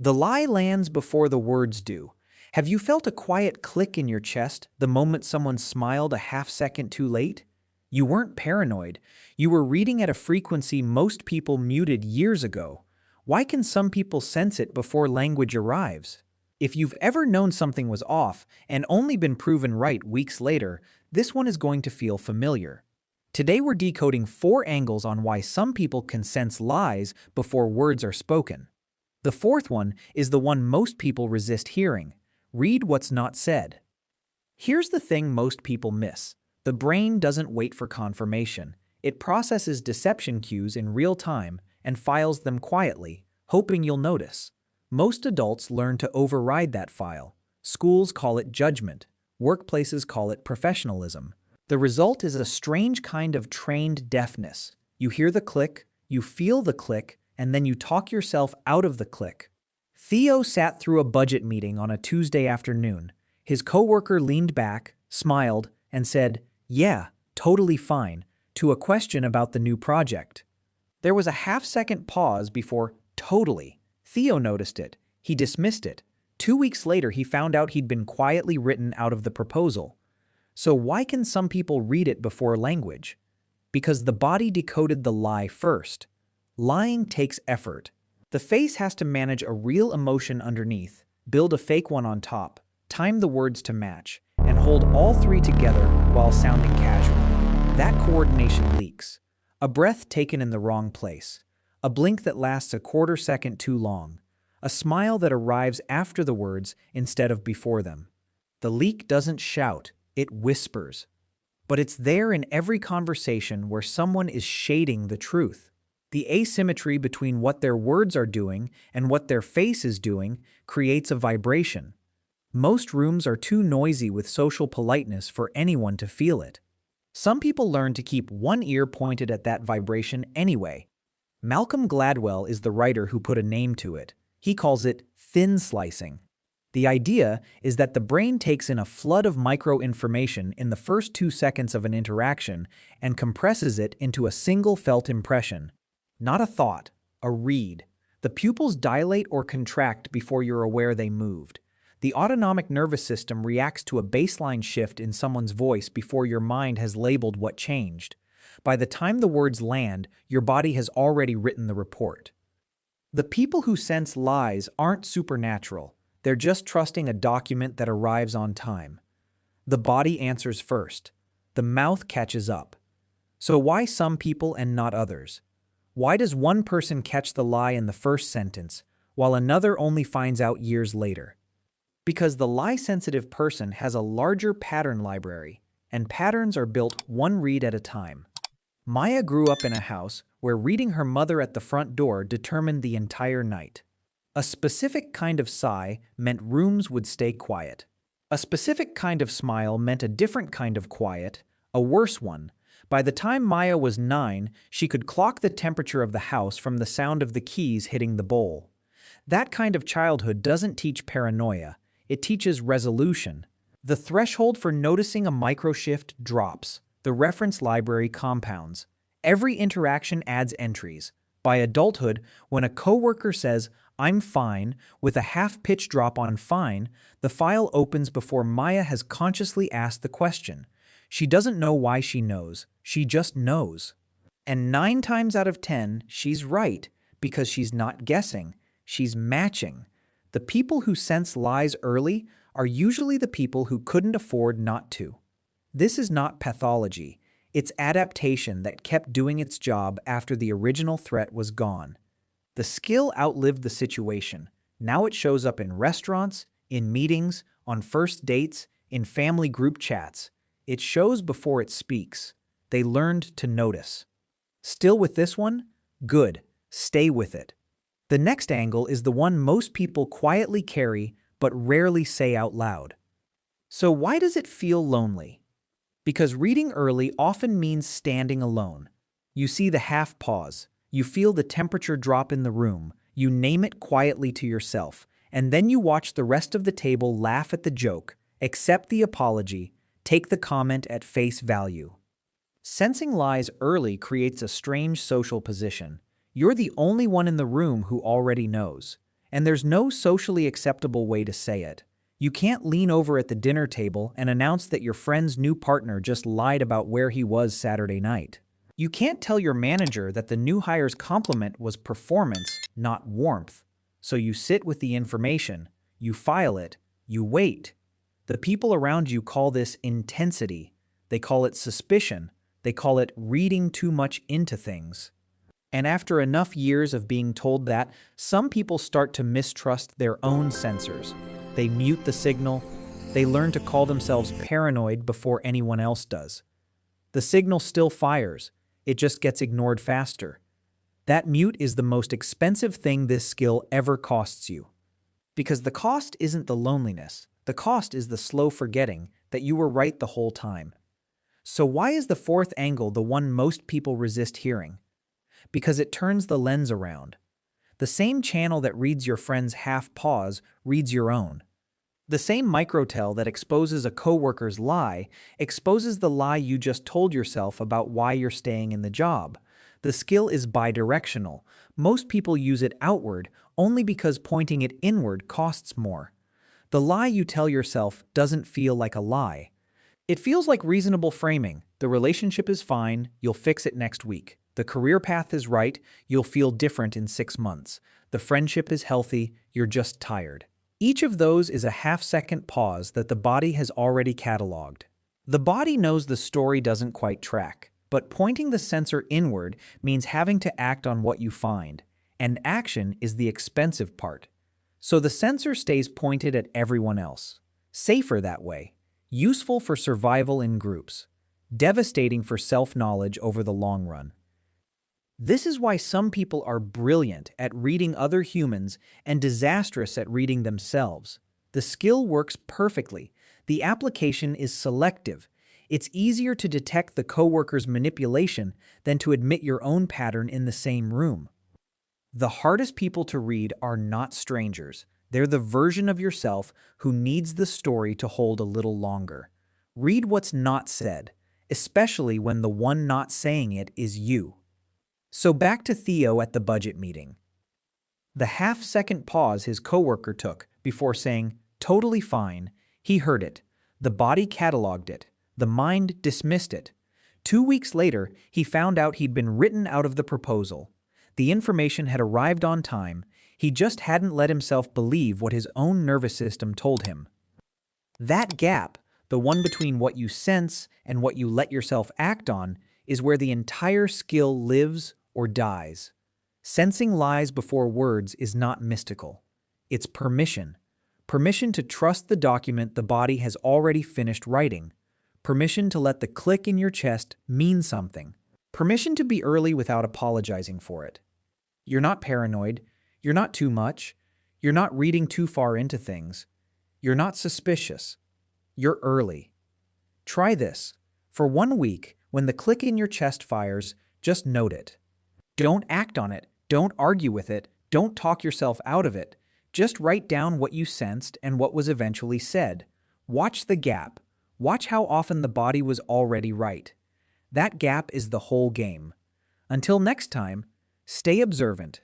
The lie lands before the words do. Have you felt a quiet click in your chest the moment someone smiled a half second too late? You weren't paranoid. You were reading at a frequency most people muted years ago. Why can some people sense it before language arrives? If you've ever known something was off and only been proven right weeks later, this one is going to feel familiar. Today we're decoding 4 angles on why some people can sense lies before words are spoken. The fourth one is the one most people resist hearing. Read what's not said. Here's the thing most people miss. The brain doesn't wait for confirmation. It processes deception cues in real time and files them quietly, hoping you'll notice. Most adults learn to override that file. Schools call it judgment. Workplaces call it professionalism. The result is a strange kind of trained deafness. You hear the click, you feel the click, and then you talk yourself out of the click. Theo sat through a budget meeting on a Tuesday afternoon. His coworker leaned back, smiled, and said, "Yeah, totally fine," to a question about the new project. There was a half-second pause before "totally." Theo noticed it. He dismissed it. 2 weeks later, he found out he'd been quietly written out of the proposal. So why can some people read it before language? Because the body decoded the lie first. Lying takes effort. The face has to manage a real emotion underneath, build a fake one on top, time the words to match, and hold all 3 together while sounding casual. That coordination leaks. A breath taken in the wrong place. A blink that lasts a quarter second too long. A smile that arrives after the words instead of before them. The leak doesn't shout, it whispers. But it's there in every conversation where someone is shading the truth. The asymmetry between what their words are doing and what their face is doing creates a vibration. Most rooms are too noisy with social politeness for anyone to feel it. Some people learn to keep one ear pointed at that vibration anyway. Malcolm Gladwell is the writer who put a name to it. He calls it thin slicing. The idea is that the brain takes in a flood of micro-information in the first 2 seconds of an interaction and compresses it into a single felt impression. Not a thought, a read. The pupils dilate or contract before you're aware they moved. The autonomic nervous system reacts to a baseline shift in someone's voice before your mind has labeled what changed. By the time the words land, your body has already written the report. The people who sense lies aren't supernatural. They're just trusting a document that arrives on time. The body answers first. The mouth catches up. So why some people and not others? Why does one person catch the lie in the first sentence, while another only finds out years later? Because the lie-sensitive person has a larger pattern library, and patterns are built one read at a time. Maya grew up in a house where reading her mother at the front door determined the entire night. A specific kind of sigh meant rooms would stay quiet. A specific kind of smile meant a different kind of quiet, a worse one. By the time Maya was 9, she could clock the temperature of the house from the sound of the keys hitting the bowl. That kind of childhood doesn't teach paranoia, it teaches resolution. The threshold for noticing a microshift drops. The reference library compounds. Every interaction adds entries. By adulthood, when a coworker says, "I'm fine," with a half-pitch drop on fine, the file opens before Maya has consciously asked the question. She doesn't know why she knows, she just knows. And 9 times out of 10, she's right, because she's not guessing, she's matching. The people who sense lies early are usually the people who couldn't afford not to. This is not pathology, it's adaptation that kept doing its job after the original threat was gone. The skill outlived the situation. Now it shows up in restaurants, in meetings, on first dates, in family group chats. It shows before it speaks. They learned to notice. Still with this one? Good. Stay with it. The next angle is the one most people quietly carry but rarely say out loud. So why does it feel lonely? Because reading early often means standing alone. You see the half pause. You feel the temperature drop in the room. You name it quietly to yourself. And then you watch the rest of the table laugh at the joke, accept the apology, take the comment at face value. Sensing lies early creates a strange social position. You're the only one in the room who already knows. And there's no socially acceptable way to say it. You can't lean over at the dinner table and announce that your friend's new partner just lied about where he was Saturday night. You can't tell your manager that the new hire's compliment was performance, not warmth. So you sit with the information, you file it, you wait. The people around you call this intensity. They call it suspicion. They call it reading too much into things. And after enough years of being told that, some people start to mistrust their own sensors. They mute the signal. They learn to call themselves paranoid before anyone else does. The signal still fires. It just gets ignored faster. That mute is the most expensive thing this skill ever costs you. Because the cost isn't the loneliness. The cost is the slow forgetting that you were right the whole time. So why is the fourth angle the one most people resist hearing? Because it turns the lens around. The same channel that reads your friend's half pause reads your own. The same microtel that exposes a coworker's lie exposes the lie you just told yourself about why you're staying in the job. The skill is bidirectional. Most people use it outward only because pointing it inward costs more. The lie you tell yourself doesn't feel like a lie. It feels like reasonable framing. The relationship is fine, you'll fix it next week. The career path is right, you'll feel different in 6 months. The friendship is healthy, you're just tired. Each of those is a half-second pause that the body has already cataloged. The body knows the story doesn't quite track, but pointing the sensor inward means having to act on what you find, and action is the expensive part. So the sensor stays pointed at everyone else. Safer that way. Useful for survival in groups. Devastating for self-knowledge over the long run. This is why some people are brilliant at reading other humans and disastrous at reading themselves. The skill works perfectly. The application is selective. It's easier to detect the coworker's manipulation than to admit your own pattern in the same room. The hardest people to read are not strangers. They're the version of yourself who needs the story to hold a little longer. Read what's not said, especially when the one not saying it is you. So back to Theo at the budget meeting. The half-second pause his coworker took before saying, "Totally fine," he heard it. The body cataloged it. The mind dismissed it. 2 weeks later, he found out he'd been written out of the proposal. The information had arrived on time. He just hadn't let himself believe what his own nervous system told him. That gap, the one between what you sense and what you let yourself act on, is where the entire skill lives or dies. Sensing lies before words is not mystical. It's permission. Permission to trust the document the body has already finished writing. Permission to let the click in your chest mean something. Permission to be early without apologizing for it. You're not paranoid. You're not too much. You're not reading too far into things. You're not suspicious. You're early. Try this. For 1 week, when the click in your chest fires, just note it. Don't act on it. Don't argue with it. Don't talk yourself out of it. Just write down what you sensed and what was eventually said. Watch the gap. Watch how often the body was already right. That gap is the whole game. Until next time, stay observant.